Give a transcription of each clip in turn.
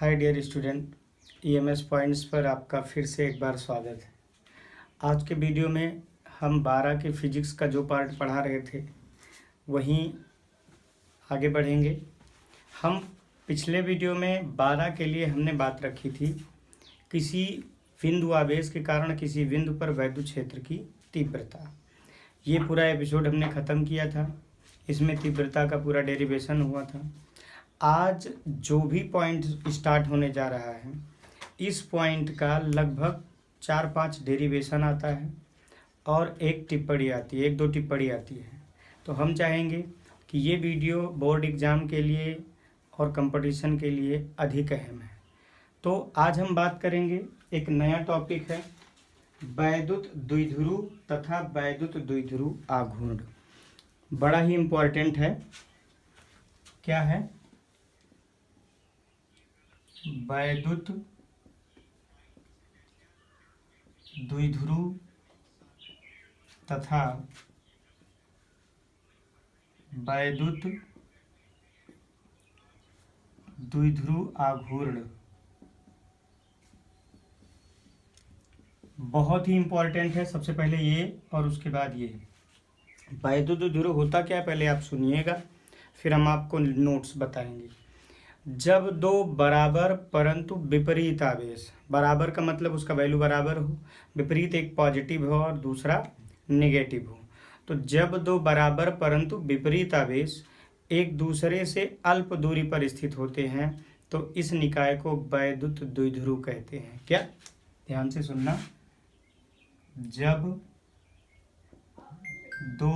हाय dear student, EMS points पर आपका फिर से एक बार स्वागत है। आज के वीडियो में हम 12 के फिजिक्स का जो पार्ट पढ़ा रहे थे वहीं आगे बढ़ेंगे। हम पिछले वीडियो में 12 के लिए हमने बात रखी थी किसी बिंदु आवेश के कारण किसी बिंदु पर वैद्युत क्षेत्र की तीव्रता। ये पूरा एपिसोड हमने ख़त्म किया था। इसमें तीव्रता का पूरा डेरिवेशन हुआ था। आज जो भी पॉइंट स्टार्ट होने जा रहा है इस पॉइंट का लगभग 4-5 डेरिवेशन आता है और एक टिप्पणी आती है, 1-2 टिप्पणी आती है। तो हम चाहेंगे कि ये वीडियो बोर्ड एग्ज़ाम के लिए और कंपटीशन के लिए अधिक अहम है। तो आज हम बात करेंगे, एक नया टॉपिक है वैद्युत द्विध्रुव तथा वैद्युत द्विध्रुव आघूर्ण। बड़ा ही इम्पोर्टेंट है। क्या है? वैद्युत द्विध्रुव तथा वैद्युत द्विध्रुव आघूर्ण बहुत ही इम्पोर्टेंट है। सबसे पहले ये और उसके बाद ये। वैद्युत द्विध्रुव होता क्या है पहले आप सुनिएगा, फिर हम आपको नोट्स बताएंगे। जब दो बराबर परंतु विपरीत आवेश, बराबर का मतलब उसका वैल्यू बराबर हो, विपरीत एक पॉजिटिव हो और दूसरा नेगेटिव हो, तो जब दो बराबर परंतु विपरीत आवेश एक दूसरे से अल्प दूरी पर स्थित होते हैं तो इस निकाय को वैद्युत द्विध्रुव कहते हैं। क्या? ध्यान से सुनना। जब दो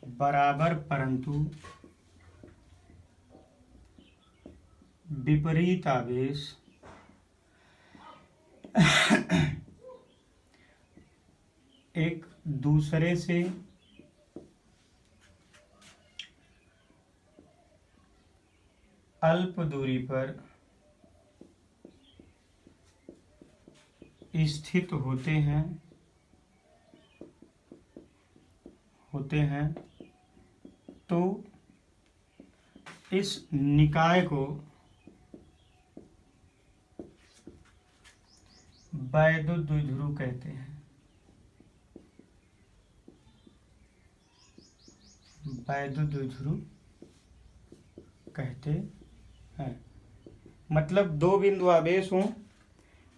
बराबर परंतु विपरीत आवेश एक दूसरे से अल्प दूरी पर स्थित होते हैं तो इस निकाय को वैद्युत द्विध्रुव कहते हैं। वैद्युत द्विध्रुव कहते हैं मतलब दो बिंदु आवेश हों,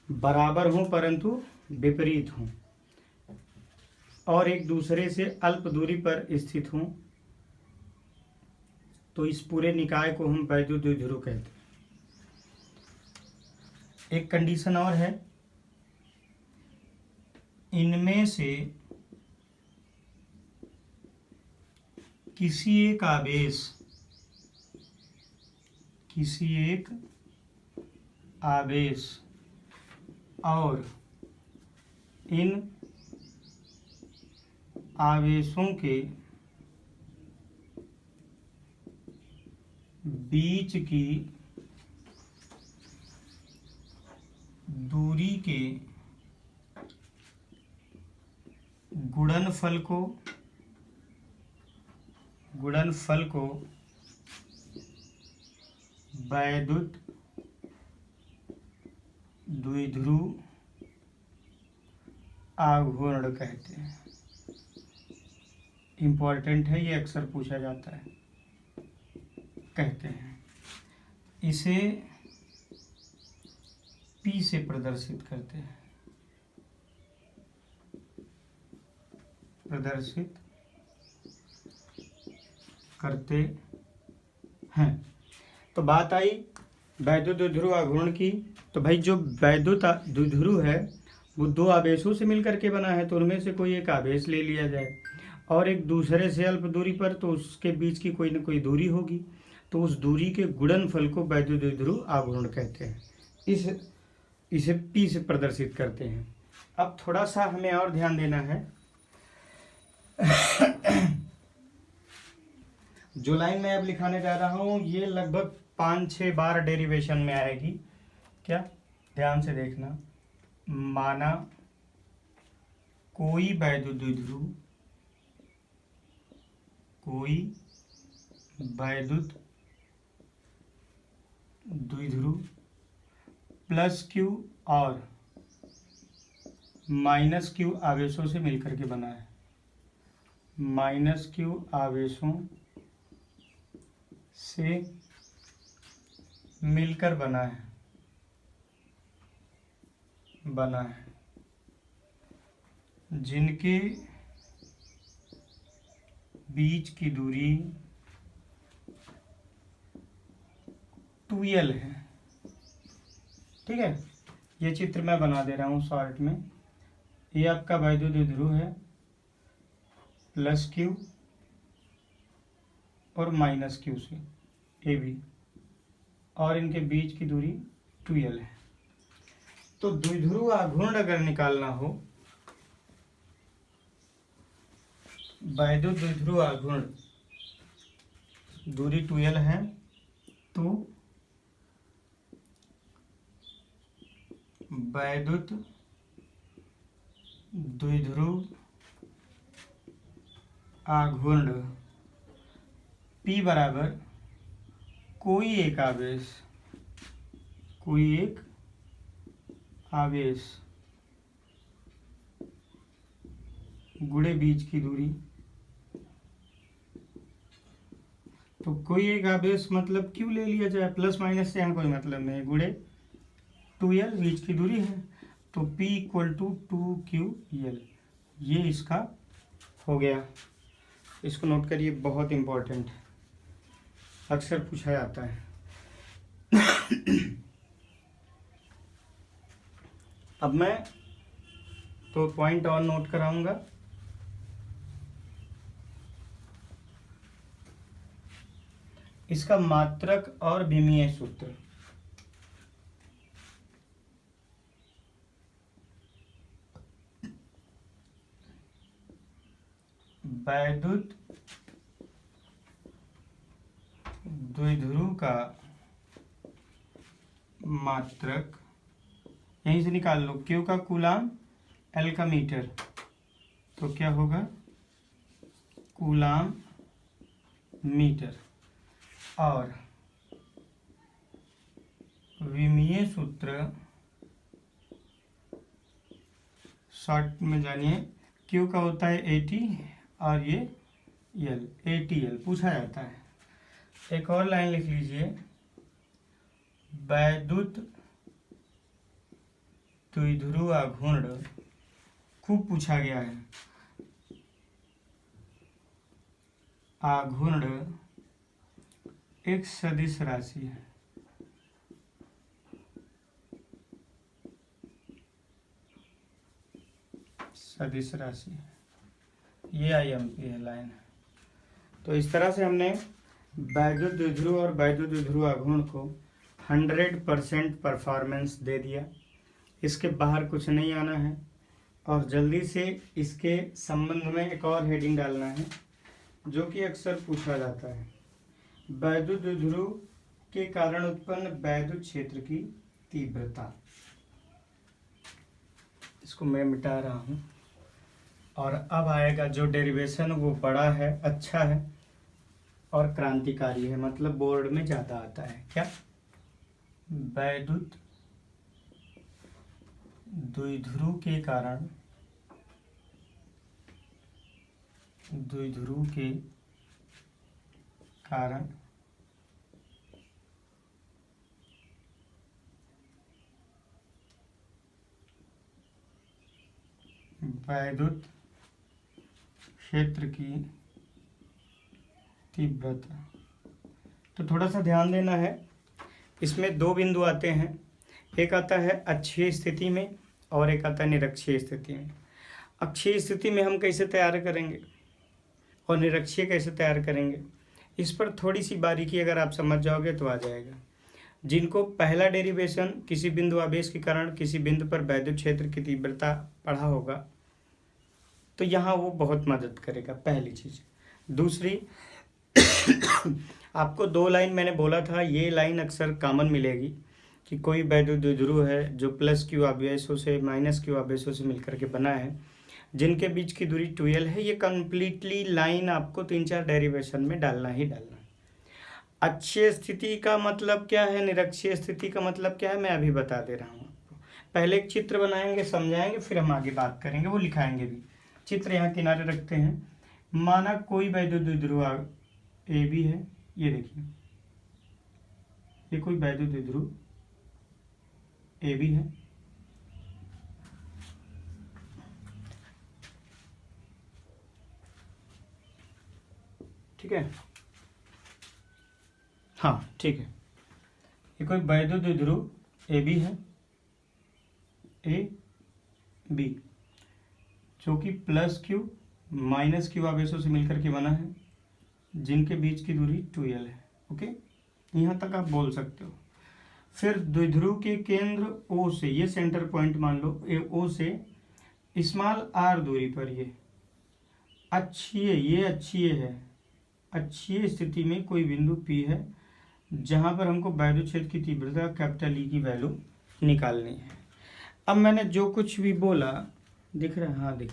बराबर हों परंतु विपरीत हों और एक दूसरे से अल्प दूरी पर स्थित हों तो इस पूरे निकाय को हम वैद्युत द्विध्रुव कहते हैं। एक कंडीशन और है, इनमें से किसी एक आवेश और इन आवेशों के बीच की दूरी के गुणनफल को वैद्युत द्विध्रुव आघूर्ण कहते हैं। इम्पोर्टेंट है, ये अक्सर पूछा जाता है। कहते हैं इसे P से प्रदर्शित करते हैं। तो बात आई वैद्युत द्विध्रुव आघूर्ण की। तो भाई जो वैद्युत द्विध्रुव है वो दो आवेशों से मिलकर के बना है, तो उनमें से कोई एक आवेश ले लिया जाए और एक दूसरे से अल्प दूरी पर, तो उसके बीच की कोई न कोई दूरी होगी, तो उस दूरी के गुणनफल को वैद्युत द्विध्रुव आघूर्ण कहते हैं। इसे P से प्रदर्शित करते हैं। अब थोड़ा सा हमें और ध्यान देना है। जो लाइन मैं अब लिखाने जा रहा हूँ ये लगभग 5-6 बार डेरिवेशन में आएगी। क्या? ध्यान से देखना। माना कोई वैद्युत द्विध्रुव द्विध्रुव प्लस q और माइनस q आवेशों से मिलकर के बना है, माइनस q आवेशों से मिलकर बना है, जिनके बीच की दूरी 2l है। ठीक है, ये चित्र मैं बना दे रहा हूँ शॉर्ट में। ये आपका वैद्युत द्विध्रुव है, प्लस q और माइनस q से AB, और इनके बीच की दूरी 2l है। तो द्विध्रुव आघूर्ण अगर निकालना हो, वैद्युत द्विध्रुव आघूर्ण दूरी 2l है, तो वैद्युत द्विध्रुव आघूर्ण P बराबर कोई एक आवेश गुणे बीच की दूरी। तो कोई एक आवेश मतलब क्यों ले लिया जाए, प्लस माइनस से यहाँ कोई मतलब नहीं, गुणे 2l बीच की दूरी है, तो P इक्वल टू 2ql, ये इसका हो गया। इसको नोट करिए, बहुत इंपॉर्टेंट है, अक्सर पूछा जाता है। अब मैं तो पॉइंट और नोट कराऊंगा। इसका मात्रक और विमीय सूत्र, वैद्युत द्विध्रुव का मात्रक यहीं से निकाल लो, Q का कूलाम, L का मीटर, तो क्या होगा कूलाम मीटर। और विमीय सूत्र शॉर्ट में जानिए, Q का होता है 80 और ये L, ATL पूछा जाता है। एक और लाइन लिख लीजिए, वैद्युत द्विध्रुव आघूर्ण खूब पूछा गया है। आघूर्ण एक सदिश राशि है, सदिश राशि है, ये IMP है लाइन। तो इस तरह से हमने वैद्युत द्विध्रुव और वैद्युत द्विध्रुव आघूर्ण को 100% परफॉर्मेंस दे दिया। इसके बाहर कुछ नहीं आना है। और जल्दी से इसके संबंध में एक और हेडिंग डालना है जो कि अक्सर पूछा जाता है, वैद्युत द्विध्रुव के कारण उत्पन्न वैद्युत क्षेत्र की तीव्रता। इसको मैं मिटा रहा हूँ। और अब आएगा जो डेरिवेशन, वो बड़ा है, अच्छा है और क्रांतिकारी है, मतलब बोर्ड में ज़्यादा आता है। क्या? वैद्युत द्विध्रुव के कारण वैद्युत क्षेत्र की तीव्रता। तो थोड़ा सा ध्यान देना है, इसमें दो बिंदु आते हैं, एक आता है अक्षीय स्थिति में और एक आता है निरक्षीय स्थिति में। अक्षीय स्थिति में हम कैसे तैयार करेंगे और निरक्षीय कैसे तैयार करेंगे, इस पर थोड़ी सी बारीकी अगर आप समझ जाओगे तो आ जाएगा। जिनको पहला डेरिवेशन किसी बिंदु आवेश के कारण किसी बिंदु पर वैद्युत क्षेत्र की तीव्रता पढ़ा होगा तो यहाँ वो बहुत मदद करेगा, पहली चीज़। दूसरी, आपको दो लाइन मैंने बोला था, ये लाइन अक्सर कॉमन मिलेगी कि कोई वैद्युत द्विध्रुव है जो प्लस क्यू आवेशों से माइनस क्यू आवेशों से मिलकर के बना है, जिनके बीच की दूरी 2l है। ये कम्प्लीटली लाइन आपको 3-4 डेरिवेशन में डालना ही डालना। अक्षीय स्थिति का मतलब क्या है, निरक्षीय स्थिति का मतलब क्या है, मैं अभी बता दे रहा हूँ आपको। पहले एक चित्र बनाएंगे, समझाएंगे, फिर हम आगे बात करेंगे, वो लिखाएंगे भी। चित्र यहाँ किनारे रखते हैं। माना कोई वैद्युत द्विध्रुव ए बी है, ये देखिए, ये कोई वैद्युत द्विध्रुव ए बी है। ठीक है, हाँ ठीक है, ये कोई वैद्युत द्विध्रुव ए बी है, ए बी, जो कि प्लस क्यू माइनस क्यू आवेशों से मिलकर के बना है, जिनके बीच की दूरी 2l है। ओके, यहाँ तक आप बोल सकते हो। फिर द्विध्रुव के केंद्र O से, ये सेंटर पॉइंट मान लो, O से स्मॉल r दूरी पर ये अक्षीय है, अक्षीय स्थिति में कोई बिंदु P है, जहाँ पर हमको वैद्युत क्षेत्र की तीव्रता कैपिटल E की वैल्यू निकालनी है। अब मैंने जो कुछ भी बोला, दिख रहा है, हाँ दिख,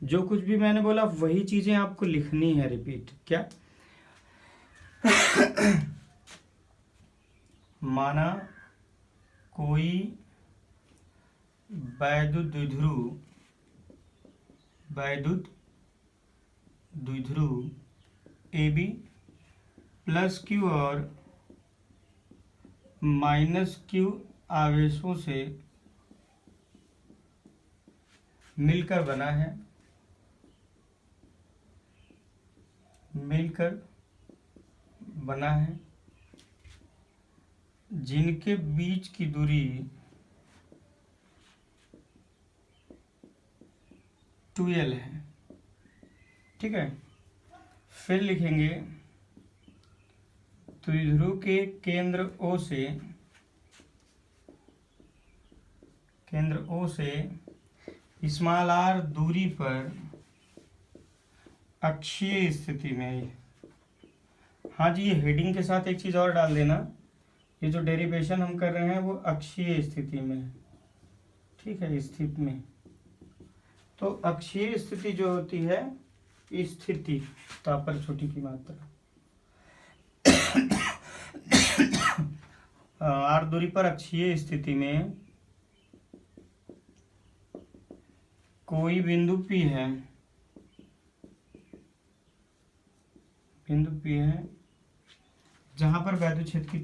जो कुछ भी मैंने बोला वही चीज़ें आपको लिखनी है, रिपीट। क्या माना कोई वैद्युत द्विध्रुव ए बी प्लस क्यू और माइनस क्यू आवेशों से मिलकर बना है, जिनके बीच की दूरी 2l है। ठीक है, फिर लिखेंगे द्विध्रुव के केंद्र O से स्मॉल r दूरी पर अक्षीय स्थिति में, हाँ जी, ये हेडिंग के साथ एक चीज़ और डाल देना, ये जो डेरिवेशन हम कर रहे हैं वो अक्षीय स्थिति में। ठीक है, स्थिति में, तो अक्षीय स्थिति जो होती है, स्थिति तापर छोटी की मात्रा r दूरी पर अक्षीय स्थिति में कोई बिंदु P है, जहां पर वैद्युत क्षेत्र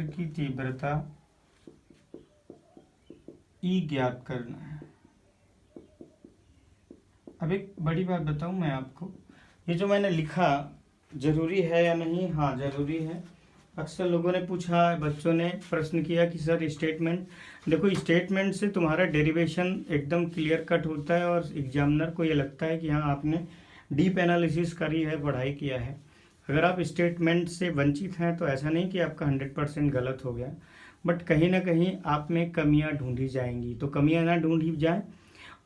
की तीव्रता, E ज्ञात करना है। अब एक बड़ी बात बताऊं मैं आपको, ये जो मैंने लिखा जरूरी है या नहीं? हाँ जरूरी है। अक्सर लोगों ने पूछा, बच्चों ने प्रश्न किया कि सर स्टेटमेंट, देखो स्टेटमेंट से तुम्हारा डेरिवेशन एकदम क्लियर कट होता है और एग्जामिनर को ये लगता है कि हाँ आपने डीप एनालिसिस करी है, पढ़ाई किया है। अगर आप स्टेटमेंट से वंचित हैं तो ऐसा नहीं कि आपका 100% गलत हो गया, बट कहीं ना कहीं आप में कमियां ढूंढी जाएंगी, तो कमियां ना ढूंढी जाए।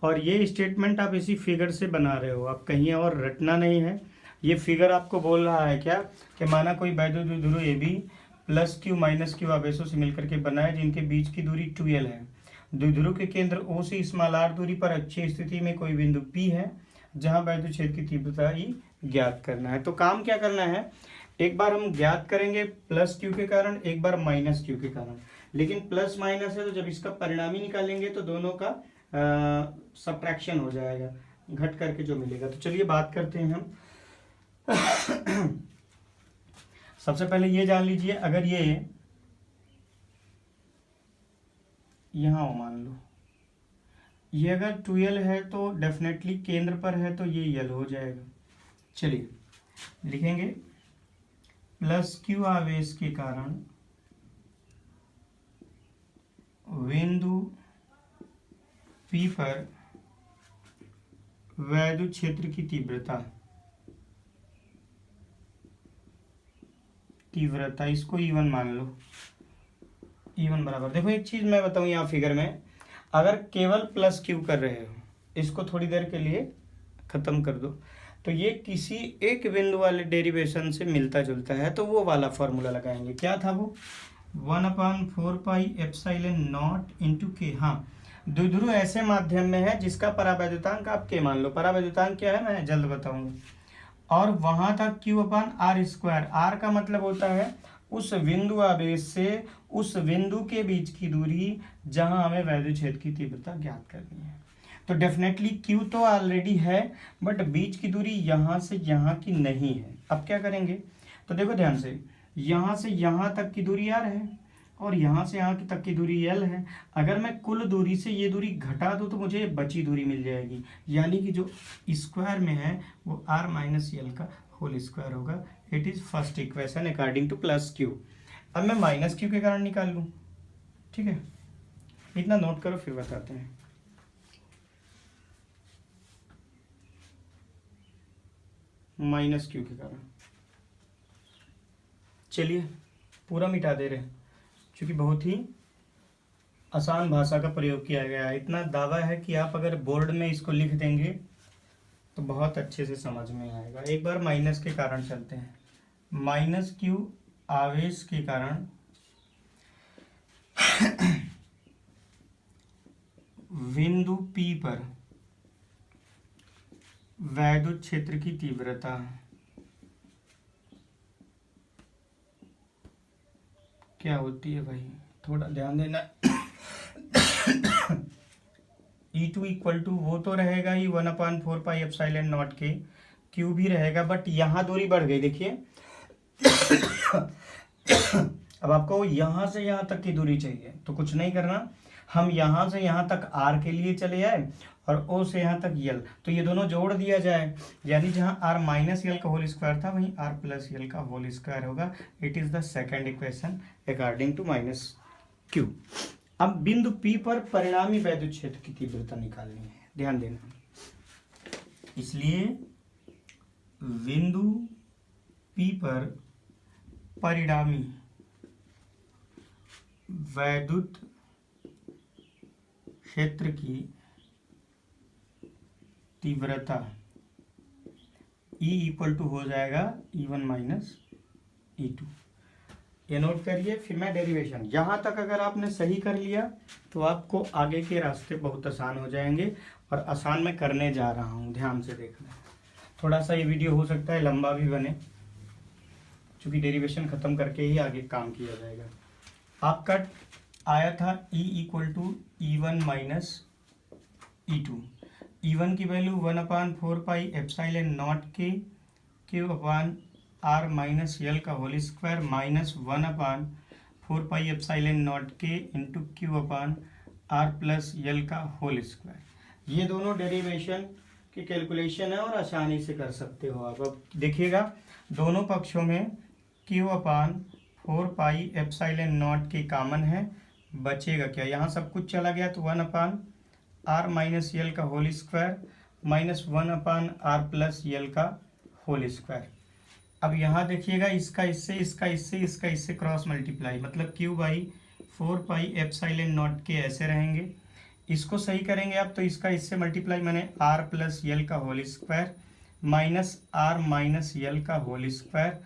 और ये स्टेटमेंट आप इसी फिगर से बना रहे हो, आप कहीं और रटना नहीं है। ये फिगर आपको बोल रहा है क्या कि माना कोई वैद्युत द्विध्रुव A B plus Q minus Q आवेशों से मिलकर के बना है, जिनके बीच की दूरी 2l है। द्विध्रुव के केंद्र O से स्मॉल r दूरी पर अक्षीय स्थिति में कोई बिंदु P है, जहां वैद्युत क्षेत्र की तीव्रता E ज्ञात करना है। तो काम क्या करना है, एक बार हम ज्ञात करेंगे प्लस क्यू के कारण, एक बार माइनस क्यू के कारण। लेकिन प्लस माइनस है तो जब इसका परिणामी निकालेंगे तो दोनों का सब्ट्रैक्शन हो जाएगा, घट करके जो मिलेगा। तो चलिए बात करते हैं हम। सबसे पहले ये जान लीजिए, अगर ये यहाँ हो, मान लो ये अगर 2l है तो डेफिनेटली केंद्र पर है तो ये l हो जाएगा। चलिए लिखेंगे प्लस क्यू आवेश के कारण बिंदु P पर वैद्युत क्षेत्र की तीव्रता इसको E1 मान लो। E1 बराबर, देखो एक चीज मैं बताऊं, यहाँ फिगर में अगर केवल प्लस क्यू कर रहे हो, इसको थोड़ी देर के लिए खत्म कर दो, तो ये किसी एक बिंदु वाले डेरिवेशन से मिलता जुलता है, तो वो वाला फॉर्मूला लगाएंगे। क्या था वो? 1/4 पाई एप्सिलॉन नॉट इंटू के। हाँ, द्विध्रुव ऐसे माध्यम में है जिसका परावैद्युतांक आप के मान लो, परावैद्युतांक क्या है मैं जल्द बताऊंगा। और वहां तक Q upon R square, R का मतलब होता है उस बिंदु आवेश से उस बिंदु के बीच की दूरी जहां हमें वैद्युत क्षेत्र की तीव्रता ज्ञात करनी है। तो डेफिनेटली Q तो ऑलरेडी है, बट बीच की दूरी यहाँ से यहाँ की नहीं है। अब क्या करेंगे, तो देखो ध्यान से, यहाँ से यहाँ तक की दूरी R है और यहाँ से यहाँ तक की दूरी L है। अगर मैं कुल दूरी से ये दूरी घटा दूँ तो मुझे बची दूरी मिल जाएगी, यानी कि जो स्क्वायर में है वो R माइनस L का होल स्क्वायर होगा। It is first equation according two plus Q। अब मैं माइनस Q के कारण निकाल लूँ, ठीक है, इतना नोट करो फिर बताते हैं। माइनस Q के कारण, चलिए पूरा मिटा दे रहे हैं क्योंकि बहुत ही आसान भाषा का प्रयोग किया गया है। इतना दावा है कि आप अगर बोर्ड में इसको लिख देंगे तो बहुत अच्छे से समझ में आएगा। एक बार माइनस के कारण चलते हैं। माइनस Q आवेश के कारण बिंदु P पर वैद्युत क्षेत्र की तीव्रता क्या होती है भाई, थोड़ा ध्यान देना। E2 इक्वल टू वो तो रहेगा ही 1/4πε0 के, Q भी रहेगा, बट यहाँ दूरी बढ़ गई देखिए। अब आपको यहाँ से यहाँ तक की दूरी चाहिए तो कुछ नहीं करना, हम यहाँ से यहाँ तक R के लिए चले आए और O से यहाँ तक L, तो ये दोनों जोड़ दिया जाए, यानी जहाँ R माइनस L का होल स्क्वायर था वहीं R प्लस L का होल स्क्वायर होगा। It is the second equation according to minus Q। अब बिंदु P पर परिणामी वैद्युत क्षेत्र की तीव्रता निकालनी है, ध्यान देना। इसलिए बिंदु P पर परिणामी वैद्युत क्षेत्र की तीव्रता E इक्वल टू हो जाएगा E1 माइनस E2। ये नोट करिए, फिर मैं डेरिवेशन, यहाँ तक अगर आपने सही कर लिया तो आपको आगे के रास्ते बहुत आसान हो जाएंगे, और आसान मैं करने जा रहा हूँ, ध्यान से देखना। थोड़ा सा ये वीडियो हो सकता है लंबा भी बने, क्योंकि डेरिवेशन ख़त्म करके ही आगे काम किया जाएगा। आपका आया था E equal to E1 minus E2। E1 की वैल्यू 1/4πε0 के Q/R माइनस L का होल स्क्वायर माइनस 1/4πε0 के इंटू Q/R प्लस L का होल स्क्वायर। ये दोनों डेरिवेशन की कैलकुलेशन है और आसानी से कर सकते हो आप। अब देखिएगा दोनों पक्षों में Q/4πε0 के कॉमन है, बचेगा क्या, यहाँ सब कुछ चला गया तो 1/R माइनस L का whole square minus 1/R plus L का होल स्क्वायर। अब यहाँ देखिएगा इसका इससे इसका इससे इसका इससे क्रॉस मल्टीप्लाई, मतलब Q/4πε0 के ऐसे रहेंगे। इसको सही करेंगे आप तो इसका इससे मल्टीप्लाई मैंने R प्लस L का whole square minus R minus L का होल स्क्वायर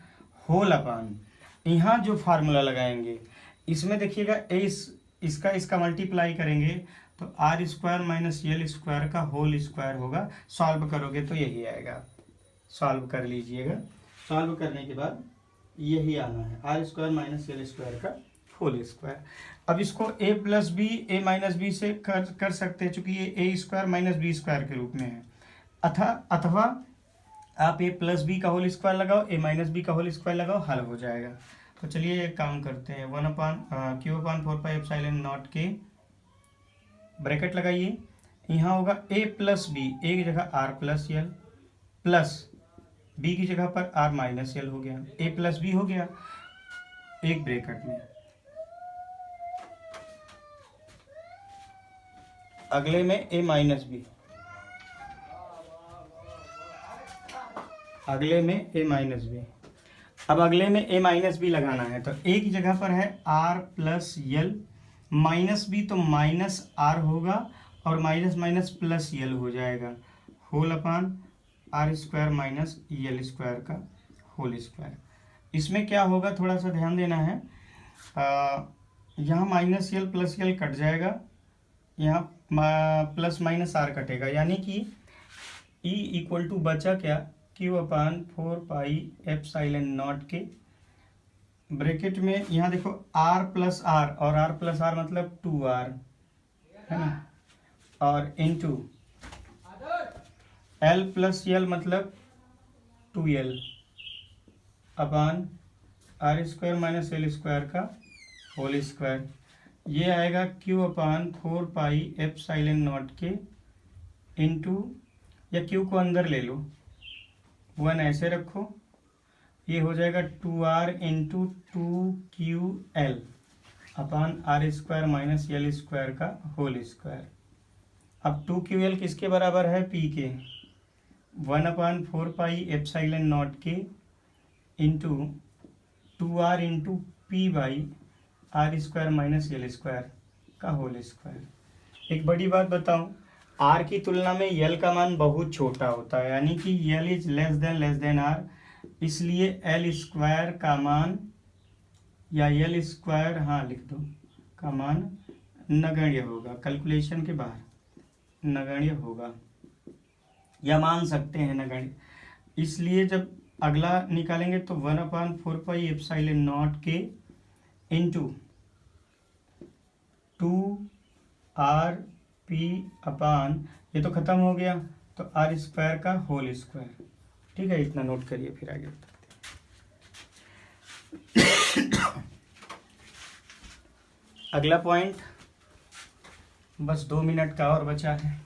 होल अपान, यहाँ जो फार्मूला लगाएंगे इसमें देखिएगा इसका इसका मल्टीप्लाई करेंगे तो R square minus L square का होल स्क्वायर होगा। सॉल्व करोगे तो यही आएगा, सॉल्व कर लीजिएगा। सॉल्व करने के बाद यही आना है, R square minus L square का होल स्क्वायर। अब इसको a plus B A minus B से कर सकते हैं, चूंकि ये a square minus B square के रूप में है। अथवा आप a प्लस बी का होल स्क्वायर लगाओ, a माइनस बी का होल स्क्वायर लगाओ, हल हो जाएगा। तो चलिए एक काम करते हैं, Q/4πε0 के ब्रैकेट लगाइए, यहाँ होगा a प्लस बी, a की जगह R plus L plus b की जगह पर R माइनस L हो गया, a प्लस बी हो गया एक ब्रैकेट में। अगले में a माइनस बी, अगले में a माइनस बी। अब अगले में a माइनस बी लगाना है तो a की जगह पर है R plus L, minus B तो माइनस R होगा और माइनस माइनस प्लस L हो जाएगा, whole upon R square minus L square का होल स्क्वायर। इसमें क्या होगा थोड़ा सा ध्यान देना है, यहाँ minus L plus L cut जाएगा, यहाँ प्लस माइनस आर कटेगा, यानी कि ई इक्वल टू बचा क्या, क्यू अपान 4πε0 के ब्रैकेट में, यहाँ देखो आर प्लस आर, और आर प्लस आर मतलब 2r है ना, और इनटू एल प्लस यल मतलब 2l upon R square minus L square का होल स्क्वायर। ये आएगा क्यू अपान 4πε0 के इनटू, या क्यू को अंदर ले लो, 1 ऐसे रखो, ये हो जाएगा 2r into 2ql upon R square minus L square का होल स्क्वायर। अब 2ql किसके बराबर है, p के, 1 अपान 4πε0 के into 2r into P by R square minus L square का होल स्क्वायर। एक बड़ी बात बताऊं, r की तुलना में l का मान बहुत छोटा होता है, यानी कि l is less than r, इसलिए एल स्क्वायर का मान या एल स्क्वायर, हाँ लिख दो, का मान नगण्य होगा, कैलकुलेशन के बाहर नगण्य होगा, या मान सकते हैं नगण्य। इसलिए जब अगला निकालेंगे तो 1 अपान 4πε0 के इंटू 2r p अपान, ये तो खत्म हो गया, तो आर स्क्वायर का होल स्क्वायर। ठीक है, इतना नोट करिए, फिर आगे बताते हैं। अगला पॉइंट, बस 2 मिनट का और बचा है।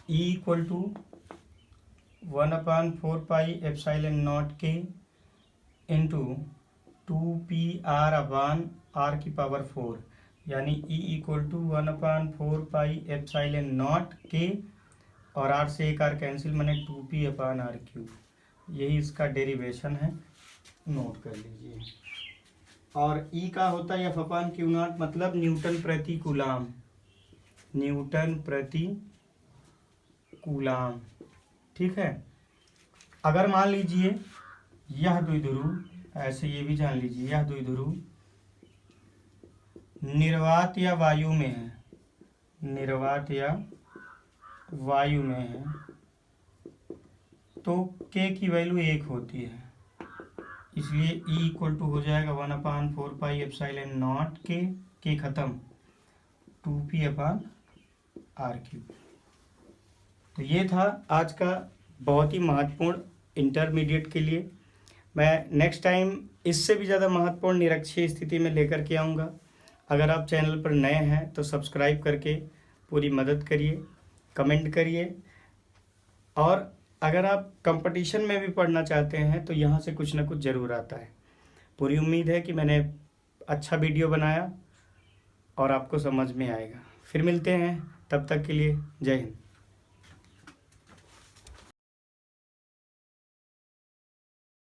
ई इक्वल टू 1 अपान 4πε0 के इंटू 2pr अपान r की पावर 4, यानी ई इक्वल टू 1 अपान 4πε0 के, और r से एक r कैंसिल, मैंने 2p अपान r क्यूब, यही इसका डेरिवेशन है, नोट कर लीजिए। और ई का होता है एफ अपान क्यू नॉट, मतलब न्यूटन प्रति कूलाम, न्यूटन प्रति कूलाम। ठीक है, अगर मान लीजिए यह द्विध्रुव, ऐसे ये भी जान लीजिए, यह द्विध्रुव निर्वात या वायु में है, निर्वात या वायु में है, तो k की वैल्यू 1 होती है, इसलिए E इक्वल टू हो जाएगा 1 अपान 4πε0 के खत्म 2p अपान r क्यूब। तो ये था आज का बहुत ही महत्वपूर्ण इंटरमीडिएट के लिए। मैं नेक्स्ट टाइम इससे भी ज़्यादा महत्वपूर्ण निरक्षीय स्थिति में लेकर के आऊँगा। अगर आप चैनल पर नए हैं तो सब्सक्राइब करके पूरी मदद करिए, कमेंट करिए, और अगर आप कंपटीशन में भी पढ़ना चाहते हैं तो यहाँ से कुछ ना कुछ ज़रूर आता है। पूरी उम्मीद है कि मैंने अच्छा वीडियो बनाया और आपको समझ में आएगा। फिर मिलते हैं, तब तक के लिए जय हिंद।